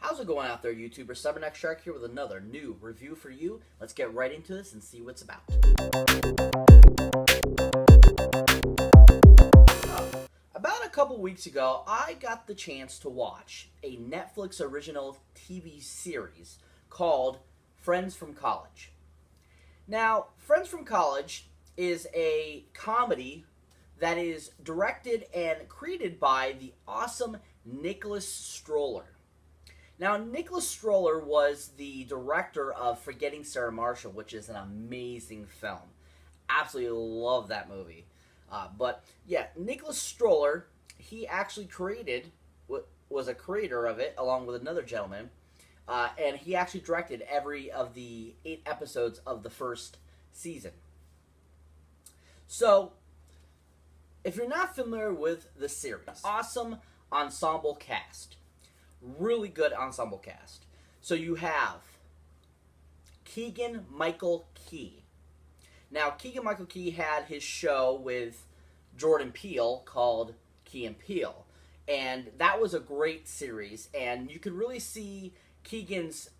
How's it going out there, YouTuber? Cybernex Shark here with another new review for you. Let's get right into this and see what's about. About a couple weeks ago, I got the chance to watch a Netflix original TV series called Friends from College. Now, Friends from College is a comedy that is directed and created by the awesome Nicholas Stroller. Now, Nicholas Stroller was the director of Forgetting Sarah Marshall, which is an amazing film. Absolutely love that movie. But yeah, Nicholas Stroller, he actually was a creator of it along with another gentleman. And he actually directed every of the 8 episodes of the first season. So, if you're not familiar with the series, awesome ensemble cast. Really good ensemble cast. So you have Keegan-Michael Key. Now, Keegan-Michael Key had his show with Jordan Peele called Key and Peele. And that was a great series. And you could really see Keegan's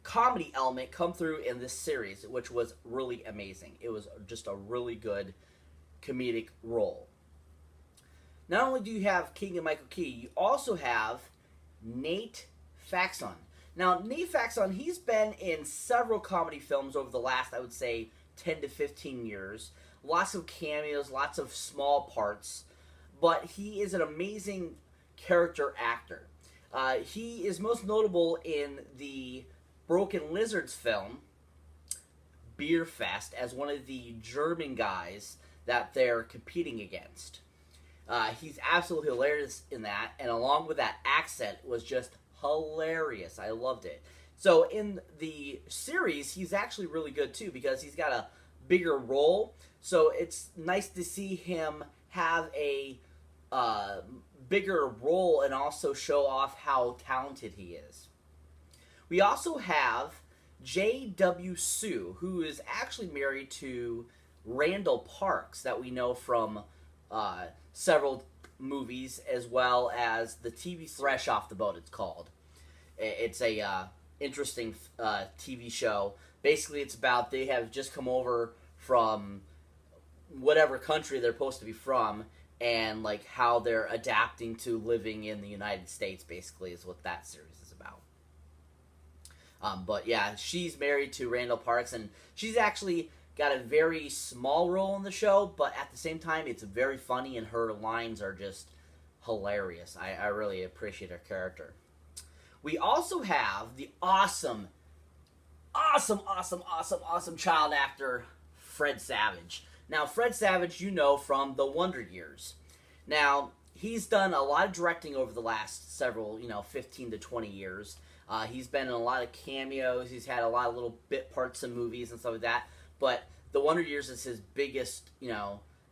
comedy element come through in this series, which was really amazing. It was just a really good comedic role. Not only do you have Keegan-Michael Key, you also have Nate Faxon. Now, Nate Faxon, he's been in several comedy films over the last, I would say, 10 to 15 years. Lots of cameos, lots of small parts. But he is an amazing character actor. He is most notable in the Broken Lizards film, Beer Fest, as one of the German guys that they're competing against. He's absolutely hilarious in that, and along with that accent was just hilarious. I loved it. So in the series, he's actually really good too because he's got a bigger role. So it's nice to see him have a bigger role and also show off how talented he is. We also have J.W. Sue, who is actually married to Randall Parks that we know from several movies, as well as the TV Fresh Off the Boat, it's called. It's a interesting TV show. Basically, it's about they have just come over from whatever country they're supposed to be from, and like how they're adapting to living in the United States, basically, is what that series is about. But yeah, she's married to Randall Parks, and she's actually got a very small role in the show, but at the same time, it's very funny, and her lines are just hilarious. I really appreciate her character. We also have the awesome child actor, Fred Savage. Now, Fred Savage, you know from The Wonder Years. Now, he's done a lot of directing over the last several, 15 to 20 years. He's been in a lot of cameos. He's had a lot of little bit parts in movies and stuff like that. But The Wonder Years is his biggest,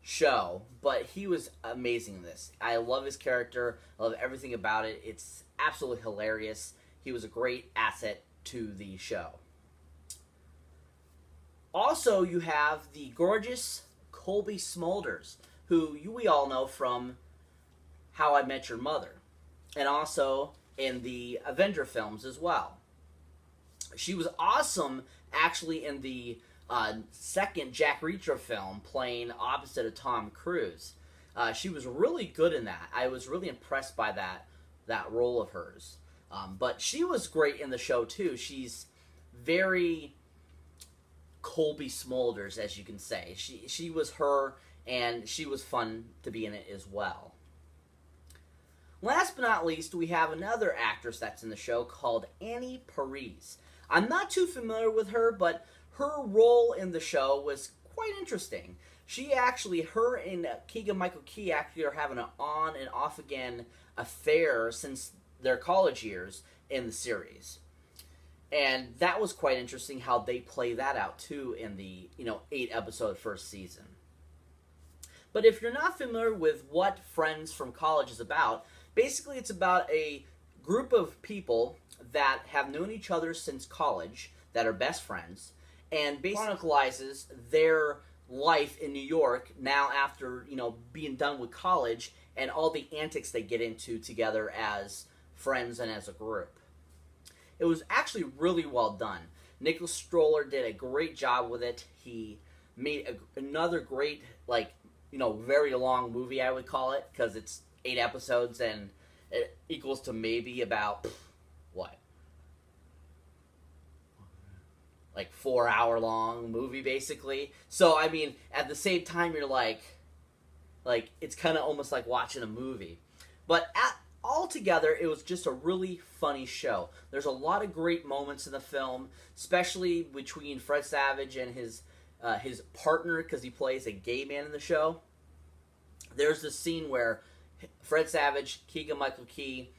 show. But he was amazing in this. I love his character. I love everything about it. It's absolutely hilarious. He was a great asset to the show. Also, you have the gorgeous Colby Smulders, who we all know from How I Met Your Mother. And also in the Avenger films as well. She was awesome, actually, in the second Jack Reacher film, playing opposite of Tom Cruise. She was really good in that. I was really impressed by that role of hers. But she was great in the show, too. She's very Colby Smulders, as you can say. She was her, and she was fun to be in it as well. Last but not least, we have another actress that's in the show called Annie Parise. I'm not too familiar with her, but her role in the show was quite interesting. Her and Keegan-Michael Key actually are having an on and off again affair since their college years in the series. And that was quite interesting how they play that out too in the 8 episode first season. But if you're not familiar with what Friends from College is about, basically it's about a group of people that have known each other since college, that are best friends, and basically chronicles their life in New York now after, being done with college and all the antics they get into together as friends and as a group. it was actually really well done. Nicholas Stoller did a great job with it. He made another great, like, very long movie, I would call it, because it's 8 episodes and it equals to maybe about, what? Like 4-hour long movie, basically. So, I mean, at the same time, you're like it's kind of almost like watching a movie. But altogether, it was just a really funny show. There's a lot of great moments in the film, especially between Fred Savage and his partner, because he plays a gay man in the show. There's this scene where Fred Savage, Keegan-Michael Key,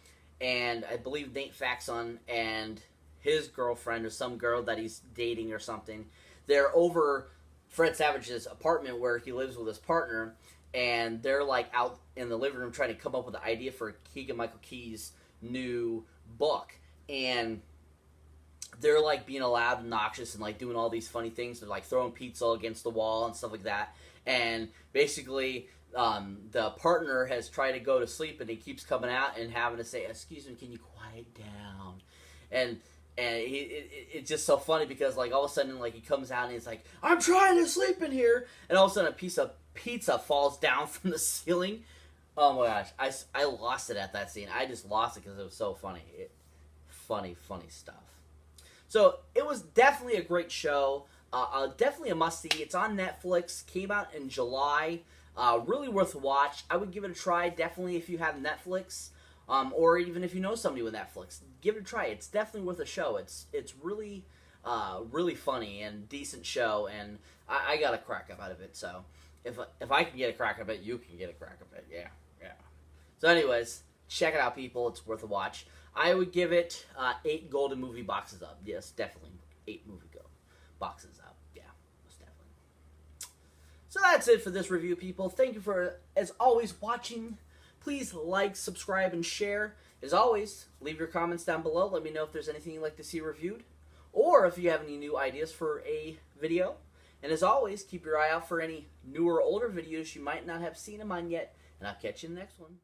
and I believe Nate Faxon and his girlfriend or some girl that he's dating or something, they're over Fred Savage's apartment where he lives with his partner, and they're like out in the living room trying to come up with an idea for Keegan-Michael Key's new book, and they're like being loud and obnoxious and like doing all these funny things. They're like throwing pizza against the wall and stuff like that, and basically the partner has tried to go to sleep and he keeps coming out and having to say, "Excuse me, can you quiet down?" And it's just so funny because like all of a sudden like he comes out and he's like, "I'm trying to sleep in here," and all of a sudden a piece of pizza falls down from the ceiling. Oh my gosh, I lost it at that scene. I just lost it because it was so funny. Funny stuff. So it was definitely a great show. Definitely a must-see. It's on Netflix. Came out in July. Really worth a watch. I would give it a try, definitely, if you have Netflix. Or even if you know somebody with Netflix. Give it a try. It's definitely worth a show. It's really, really funny and decent show. And I got a crack up out of it. So if I can get a crack up it, you can get a crack up it. Yeah. So anyways, check it out, people. It's worth a watch. I would give it 8 golden movie boxes up. Yes, definitely 8 movie boxes up. Yeah, most definitely. So that's it for this review, people. Thank you for, as always, watching. Please like, subscribe, and share. As always, leave your comments down below. Let me know if there's anything you'd like to see reviewed, or if you have any new ideas for a video. And as always, keep your eye out for any newer or older videos you might not have seen them on yet. And I'll catch you in the next one.